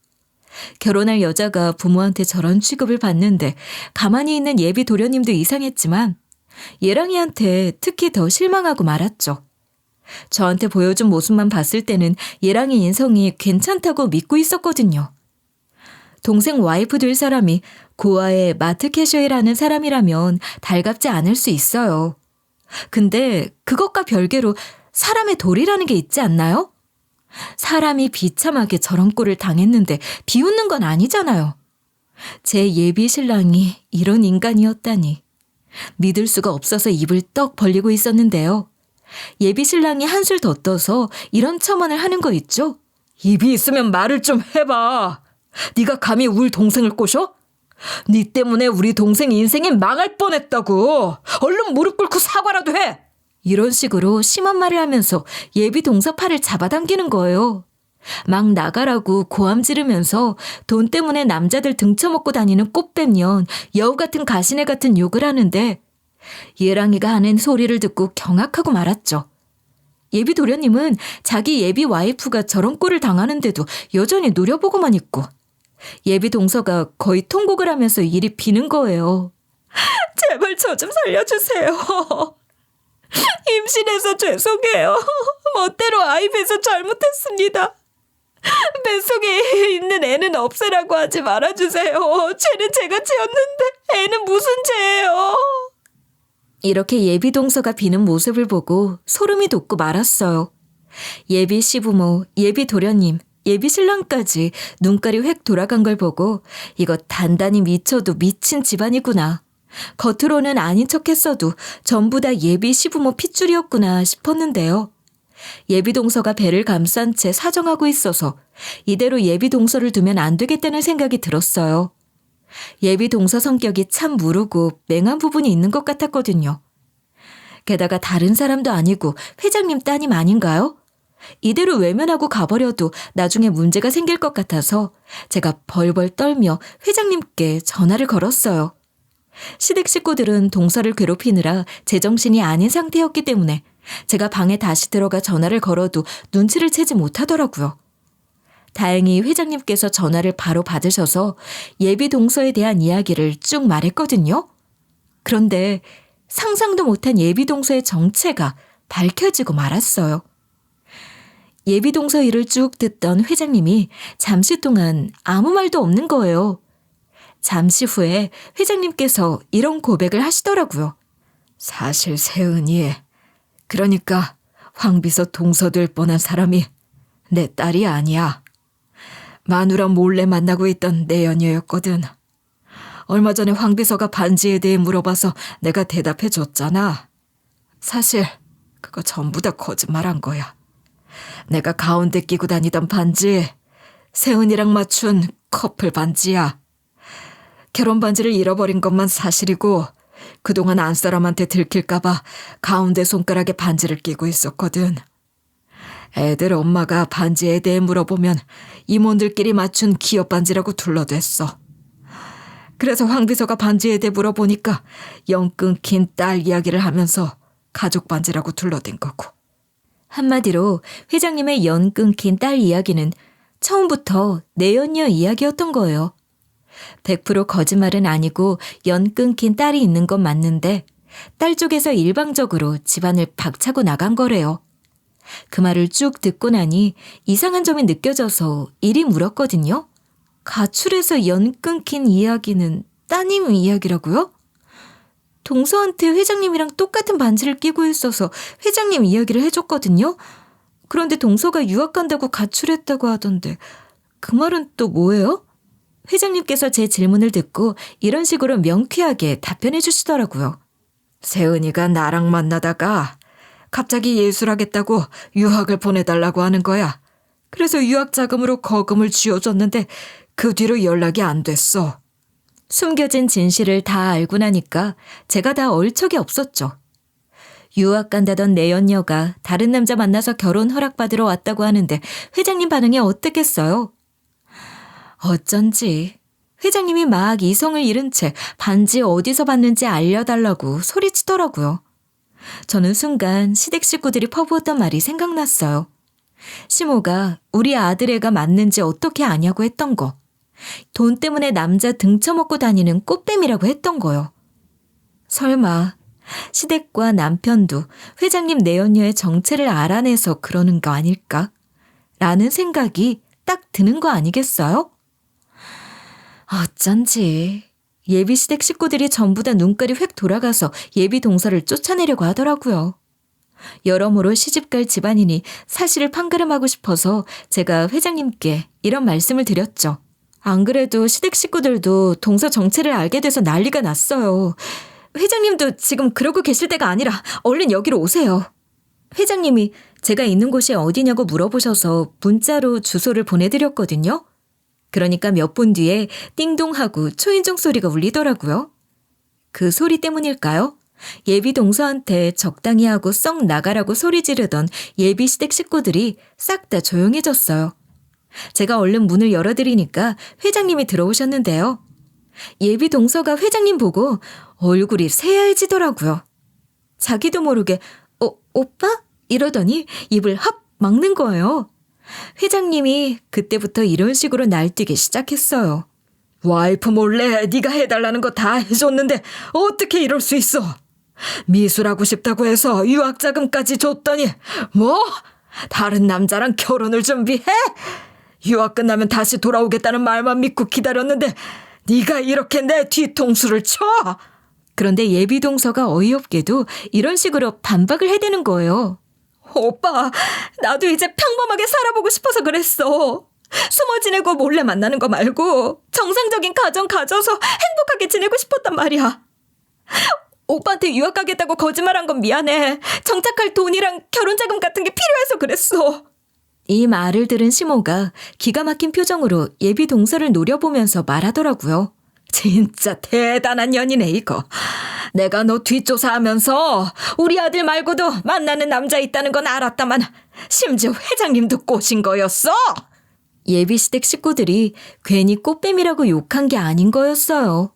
결혼할 여자가 부모한테 저런 취급을 받는데 가만히 있는 예비 도련님도 이상했지만 예랑이한테 특히 더 실망하고 말았죠. 저한테 보여준 모습만 봤을 때는 예랑이 인성이 괜찮다고 믿고 있었거든요. 동생 와이프 될 사람이 고아의 마트 캐셔이라는 사람이라면 달갑지 않을 수 있어요. 근데 그것과 별개로 사람의 도리라는 게 있지 않나요? 사람이 비참하게 저런 꼴을 당했는데 비웃는 건 아니잖아요. 제 예비 신랑이 이런 인간이었다니. 믿을 수가 없어서 입을 떡 벌리고 있었는데요. 예비 신랑이 한술 더 떠서 이런 첨언을 하는 거 있죠? 입이 있으면 말을 좀 해봐. 네가 감히 우리 동생을 꼬셔? 네 때문에 우리 동생 인생이 망할 뻔했다고. 얼른 무릎 꿇고 사과라도 해. 이런 식으로 심한 말을 하면서 예비 동서 팔을 잡아당기는 거예요. 막 나가라고 고함 지르면서 돈 때문에 남자들 등쳐먹고 다니는 꽃뱀년, 여우 같은 가시네 같은 욕을 하는데 예랑이가 하는 소리를 듣고 경악하고 말았죠. 예비 도련님은 자기 예비 와이프가 저런 꼴을 당하는데도 여전히 노려보고만 있고 예비 동서가 거의 통곡을 하면서 이리 비는 거예요. 제발 저 좀 살려주세요. 임신해서 죄송해요. 멋대로 아이 뵈서 잘못했습니다. 뱃속에 있는 애는 없애라고 하지 말아주세요. 죄는 제가 지었는데 애는 무슨 죄예요. 이렇게 예비 동서가 비는 모습을 보고 소름이 돋고 말았어요. 예비 시부모, 예비 도련님, 예비 신랑까지 눈깔이 획 돌아간 걸 보고 이거 단단히 미쳐도 미친 집안이구나. 겉으로는 아닌 척했어도 전부 다 예비 시부모 핏줄이었구나 싶었는데요. 예비 동서가 배를 감싼 채 사정하고 있어서 이대로 예비 동서를 두면 안 되겠다는 생각이 들었어요. 예비 동서 성격이 참 무르고 맹한 부분이 있는 것 같았거든요. 게다가 다른 사람도 아니고 회장님 따님 아닌가요? 이대로 외면하고 가버려도 나중에 문제가 생길 것 같아서 제가 벌벌 떨며 회장님께 전화를 걸었어요. 시댁 식구들은 동서를 괴롭히느라 제정신이 아닌 상태였기 때문에 제가 방에 다시 들어가 전화를 걸어도 눈치를 채지 못하더라고요. 다행히 회장님께서 전화를 바로 받으셔서 예비 동서에 대한 이야기를 쭉 말했거든요. 그런데 상상도 못한 예비 동서의 정체가 밝혀지고 말았어요. 예비 동서 일을 쭉 듣던 회장님이 잠시 동안 아무 말도 없는 거예요. 잠시 후에 회장님께서 이런 고백을 하시더라고요. 사실 세은이, 그러니까 황비서 동서 될 뻔한 사람이 내 딸이 아니야. 마누라 몰래 만나고 있던 내 연녀였거든. 얼마 전에 황비서가 반지에 대해 물어봐서 내가 대답해 줬잖아. 사실 그거 전부 다 거짓말한 거야. 내가 가운데 끼고 다니던 반지, 세은이랑 맞춘 커플 반지야. 결혼 반지를 잃어버린 것만 사실이고 그동안 안사람한테 들킬까봐 가운데 손가락에 반지를 끼고 있었거든. 애들 엄마가 반지에 대해 물어보면 이모들끼리 맞춘 기업 반지라고 둘러댔어. 그래서 황비서가 반지에 대해 물어보니까 연 끊긴 딸 이야기를 하면서 가족 반지라고 둘러댄 거고. 한마디로 회장님의 연 끊긴 딸 이야기는 처음부터 내연녀 이야기였던 거예요. 100% 거짓말은 아니고 연 끊긴 딸이 있는 건 맞는데 딸 쪽에서 일방적으로 집안을 박차고 나간 거래요. 그 말을 쭉 듣고 나니 이상한 점이 느껴져서 이리 물었거든요. 가출해서 연 끊긴 이야기는 따님 이야기라고요? 동서한테 회장님이랑 똑같은 반지를 끼고 있어서 회장님 이야기를 해줬거든요. 그런데 동서가 유학 간다고 가출했다고 하던데 그 말은 또 뭐예요? 회장님께서 제 질문을 듣고 이런 식으로 명쾌하게 답변해 주시더라고요. 세은이가 나랑 만나다가 갑자기 예술하겠다고 유학을 보내달라고 하는 거야. 그래서 유학 자금으로 거금을 쥐어줬는데 그 뒤로 연락이 안 됐어. 숨겨진 진실을 다 알고 나니까 제가 다 얼척이 없었죠. 유학 간다던 내연녀가 다른 남자 만나서 결혼 허락받으러 왔다고 하는데 회장님 반응이 어떻겠어요? 어쩐지 회장님이 막 이성을 잃은 채 반지 어디서 봤는지 알려달라고 소리치더라고요. 저는 순간 시댁 식구들이 퍼부었던 말이 생각났어요. 시모가 우리 아들애가 맞는지 어떻게 아냐고 했던 거. 돈 때문에 남자 등쳐먹고 다니는 꽃뱀이라고 했던 거요. 설마 시댁과 남편도 회장님 내연녀의 정체를 알아내서 그러는 거 아닐까? 라는 생각이 딱 드는 거 아니겠어요? 어쩐지 예비 시댁 식구들이 전부 다 눈깔이 획 돌아가서 예비 동서를 쫓아내려고 하더라고요. 여러모로 시집갈 집안이니 사실을 판가름하고 싶어서 제가 회장님께 이런 말씀을 드렸죠. 안 그래도 시댁 식구들도 동서 정체를 알게 돼서 난리가 났어요. 회장님도 지금 그러고 계실 때가 아니라 얼른 여기로 오세요. 회장님이 제가 있는 곳이 어디냐고 물어보셔서 문자로 주소를 보내드렸거든요. 그러니까 몇 분 뒤에 띵동하고 초인종 소리가 울리더라고요. 그 소리 때문일까요? 예비 동서한테 적당히 하고 썩 나가라고 소리 지르던 예비 시댁 식구들이 싹 다 조용해졌어요. 제가 얼른 문을 열어드리니까 회장님이 들어오셨는데요. 예비 동서가 회장님 보고 얼굴이 새하얘지더라고요. 자기도 모르게 오빠? 이러더니 입을 합 막는 거예요. 회장님이 그때부터 이런 식으로 날뛰기 시작했어요. 와이프 몰래 네가 해달라는 거 다 해줬는데 어떻게 이럴 수 있어? 미술하고 싶다고 해서 유학자금까지 줬더니 뭐? 다른 남자랑 결혼을 준비해? 유학 끝나면 다시 돌아오겠다는 말만 믿고 기다렸는데 네가 이렇게 내 뒤통수를 쳐? 그런데 예비 동서가 어이없게도 이런 식으로 반박을 해대는 거예요. 오빠, 나도 이제 평범하게 살아보고 싶어서 그랬어. 숨어 지내고 몰래 만나는 거 말고 정상적인 가정 가져서 행복하게 지내고 싶었단 말이야. 오빠한테 유학 가겠다고 거짓말한 건 미안해. 정착할 돈이랑 결혼 자금 같은 게 필요해서 그랬어. 이 말을 들은 시모가 기가 막힌 표정으로 예비 동서를 노려보면서 말하더라고요. 진짜 대단한 년이네 이거. 내가 너 뒷조사하면서 우리 아들 말고도 만나는 남자 있다는 건 알았다만 심지어 회장님도 꼬신 거였어? 예비 시댁 식구들이 괜히 꽃뱀이라고 욕한 게 아닌 거였어요.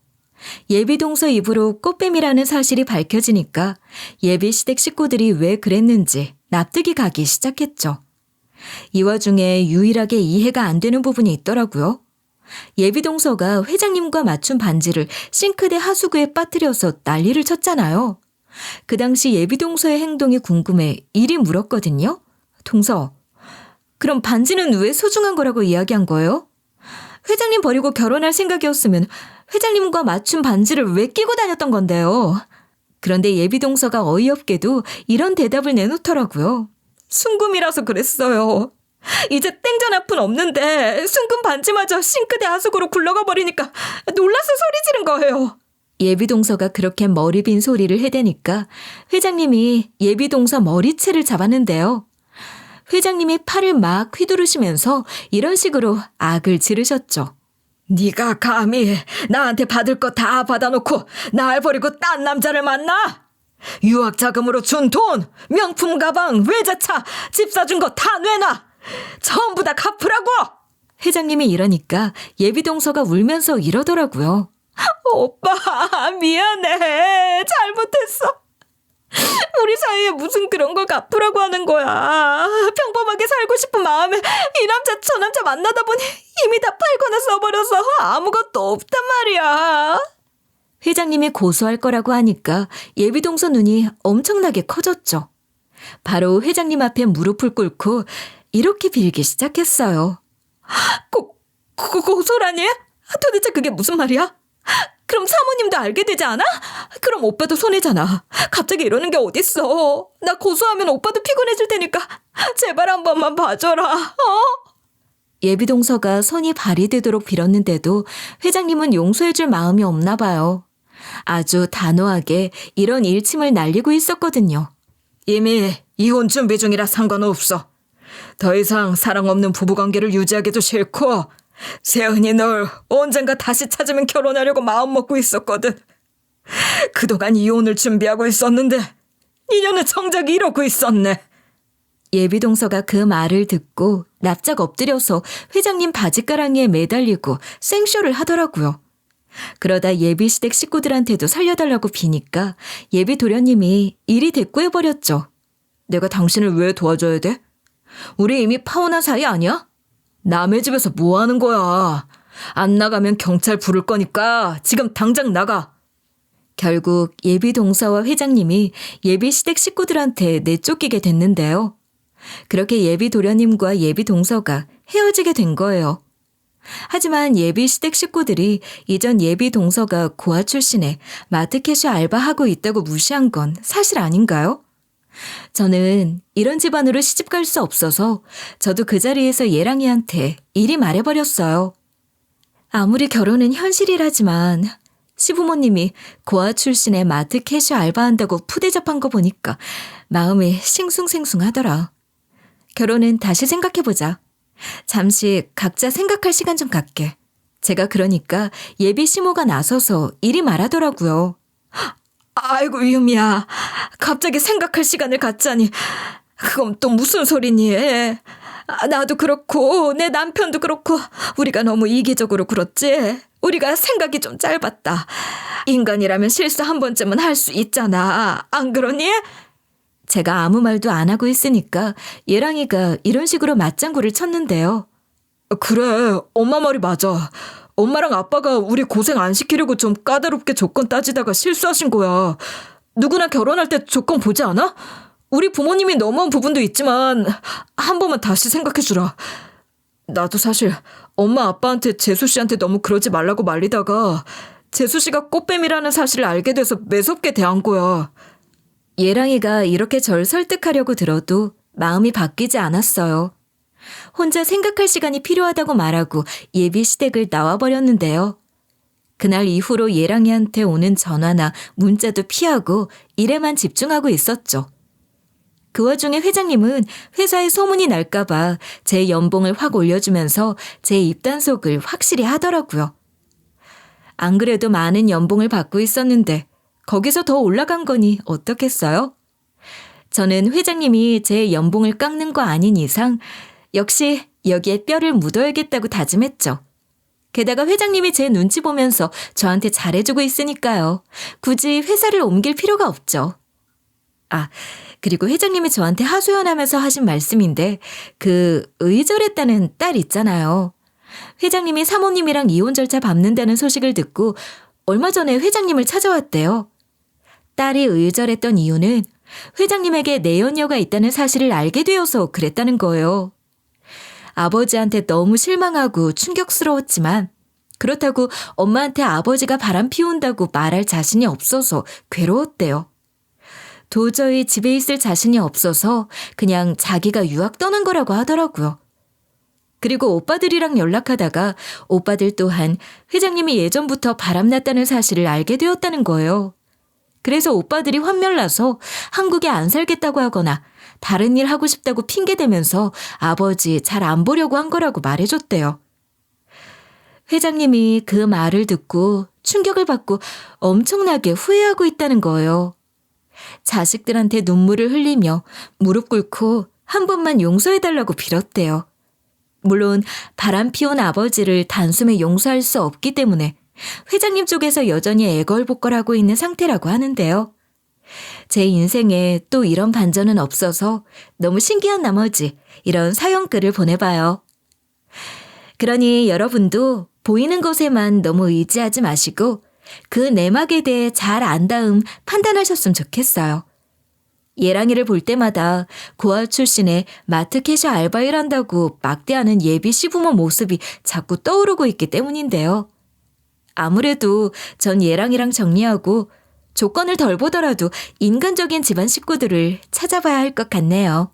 예비 동서 입으로 꽃뱀이라는 사실이 밝혀지니까 예비 시댁 식구들이 왜 그랬는지 납득이 가기 시작했죠. 이 와중에 유일하게 이해가 안 되는 부분이 있더라고요. 예비 동서가 회장님과 맞춘 반지를 싱크대 하수구에 빠뜨려서 난리를 쳤잖아요. 그 당시 예비 동서의 행동이 궁금해 이리 물었거든요. 동서, 그럼 반지는 왜 소중한 거라고 이야기한 거예요? 회장님 버리고 결혼할 생각이었으면 회장님과 맞춘 반지를 왜 끼고 다녔던 건데요? 그런데 예비 동서가 어이없게도 이런 대답을 내놓더라고요. 순금이라서 그랬어요. 이제 땡전 앞은 없는데 순금 반지마저 싱크대 하수구로 굴러가 버리니까 놀라서 소리 지른 거예요. 예비 동서가 그렇게 머리 빈 소리를 해대니까 회장님이 예비 동서 머리채를 잡았는데요. 회장님이 팔을 막 휘두르시면서 이런 식으로 악을 지르셨죠. 네가 감히 나한테 받을 거 다 받아놓고 날 버리고 딴 남자를 만나? 유학 자금으로 준 돈, 명품 가방, 외제차, 집 사준 거 다 내놔. 전부 다 갚으라고. 회장님이 이러니까 예비 동서가 울면서 이러더라고요. 오빠 미안해. 잘못했어. 우리 사이에 무슨 그런 걸 갚으라고 하는 거야. 평범하게 살고 싶은 마음에 이 남자 저 남자 만나다 보니 이미 다 팔거나 써버려서 아무것도 없단 말이야. 회장님이 고소할 거라고 하니까 예비 동서 눈이 엄청나게 커졌죠. 바로 회장님 앞에 무릎을 꿇고 이렇게 빌기 시작했어요. 고소라니? 도대체 그게 무슨 말이야? 그럼 사모님도 알게 되지 않아? 그럼 오빠도 손해잖아. 갑자기 이러는 게 어딨어. 나 고소하면 오빠도 피곤해질 테니까 제발 한 번만 봐줘라. 예비 동서가 손이 발휘되도록 빌었는데도 회장님은 용서해줄 마음이 없나 봐요. 아주 단호하게 이런 일침을 날리고 있었거든요. 이미 이혼 준비 중이라 상관없어. 더 이상 사랑 없는 부부관계를 유지하기도 싫고 세은이 널 언젠가 다시 찾으면 결혼하려고 마음먹고 있었거든. 그동안 이혼을 준비하고 있었는데 인연은 정작 이러고 있었네. 예비 동서가 그 말을 듣고 납작 엎드려서 회장님 바지가랑이에 매달리고 생쇼를 하더라고요. 그러다 예비 시댁 식구들한테도 살려달라고 비니까 예비 도련님이 일이 대꾸해버렸죠. 내가 당신을 왜 도와줘야 돼? 우리 이미 파혼한 사이 아니야? 남의 집에서 뭐 하는 거야? 안 나가면 경찰 부를 거니까 지금 당장 나가. 결국 예비 동서와 회장님이 예비 시댁 식구들한테 내쫓기게 됐는데요. 그렇게 예비 도련님과 예비 동서가 헤어지게 된 거예요. 하지만 예비 시댁 식구들이 이전 예비 동서가 고아 출신에 마트 캐셔 알바하고 있다고 무시한 건 사실 아닌가요? 저는 이런 집안으로 시집갈 수 없어서 저도 그 자리에서 예랑이한테 이리 말해버렸어요. 아무리 결혼은 현실이라지만 시부모님이 고아 출신의 마트 캐셔 알바한다고 푸대접한 거 보니까 마음이 싱숭생숭하더라. 결혼은 다시 생각해보자. 잠시 각자 생각할 시간 좀 갖게. 제가 그러니까 예비 시모가 나서서 이리 말하더라고요. 아이고 유미야, 갑자기 생각할 시간을 갖자니 그건 또 무슨 소리니? 나도 그렇고 내 남편도 그렇고 우리가 너무 이기적으로 굴었지. 우리가 생각이 좀 짧았다. 인간이라면 실수 한 번쯤은 할 수 있잖아. 안 그러니? 제가 아무 말도 안 하고 있으니까 예랑이가 이런 식으로 맞장구를 쳤는데요. 그래, 엄마 말이 맞아. 엄마랑 아빠가 우리 고생 안 시키려고 좀 까다롭게 조건 따지다가 실수하신 거야. 누구나 결혼할 때 조건 보지 않아? 우리 부모님이 너무한 부분도 있지만 한 번만 다시 생각해주라. 나도 사실 엄마 아빠한테 재수 씨한테 너무 그러지 말라고 말리다가 재수 씨가 꽃뱀이라는 사실을 알게 돼서 매섭게 대한 거야. 예랑이가 이렇게 절 설득하려고 들어도 마음이 바뀌지 않았어요. 혼자 생각할 시간이 필요하다고 말하고 예비 시댁을 나와버렸는데요. 그날 이후로 예랑이한테 오는 전화나 문자도 피하고 일에만 집중하고 있었죠. 그 와중에 회장님은 회사에 소문이 날까봐 제 연봉을 확 올려주면서 제 입단속을 확실히 하더라고요. 안 그래도 많은 연봉을 받고 있었는데 거기서 더 올라간 거니 어떻겠어요? 저는 회장님이 제 연봉을 깎는 거 아닌 이상 역시 여기에 뼈를 묻어야겠다고 다짐했죠. 게다가 회장님이 제 눈치 보면서 저한테 잘해주고 있으니까요. 굳이 회사를 옮길 필요가 없죠. 그리고 회장님이 저한테 하소연하면서 하신 말씀인데 그 의절했다는 딸 있잖아요. 회장님이 사모님이랑 이혼 절차 밟는다는 소식을 듣고 얼마 전에 회장님을 찾아왔대요. 딸이 의절했던 이유는 회장님에게 내연녀가 있다는 사실을 알게 되어서 그랬다는 거예요. 아버지한테 너무 실망하고 충격스러웠지만 그렇다고 엄마한테 아버지가 바람 피운다고 말할 자신이 없어서 괴로웠대요. 도저히 집에 있을 자신이 없어서 그냥 자기가 유학 떠난 거라고 하더라고요. 그리고 오빠들이랑 연락하다가 오빠들 또한 회장님이 예전부터 바람났다는 사실을 알게 되었다는 거예요. 그래서 오빠들이 환멸나서 한국에 안 살겠다고 하거나 다른 일 하고 싶다고 핑계대면서 아버지 잘 안 보려고 한 거라고 말해줬대요. 회장님이 그 말을 듣고 충격을 받고 엄청나게 후회하고 있다는 거예요. 자식들한테 눈물을 흘리며 무릎 꿇고 한 번만 용서해달라고 빌었대요. 물론 바람 피운 아버지를 단숨에 용서할 수 없기 때문에 회장님 쪽에서 여전히 애걸복걸하고 있는 상태라고 하는데요. 제 인생에 또 이런 반전은 없어서 너무 신기한 나머지 이런 사연글을 보내봐요. 그러니 여러분도 보이는 것에만 너무 의지하지 마시고 그 내막에 대해 잘 안 다음 판단하셨으면 좋겠어요. 예랑이를 볼 때마다 고아 출신의 마트 캐셔 알바 일한다고 막대하는 예비 시부모 모습이 자꾸 떠오르고 있기 때문인데요. 아무래도 전 예랑이랑 정리하고 조건을 덜 보더라도 인간적인 집안 식구들을 찾아봐야 할 것 같네요.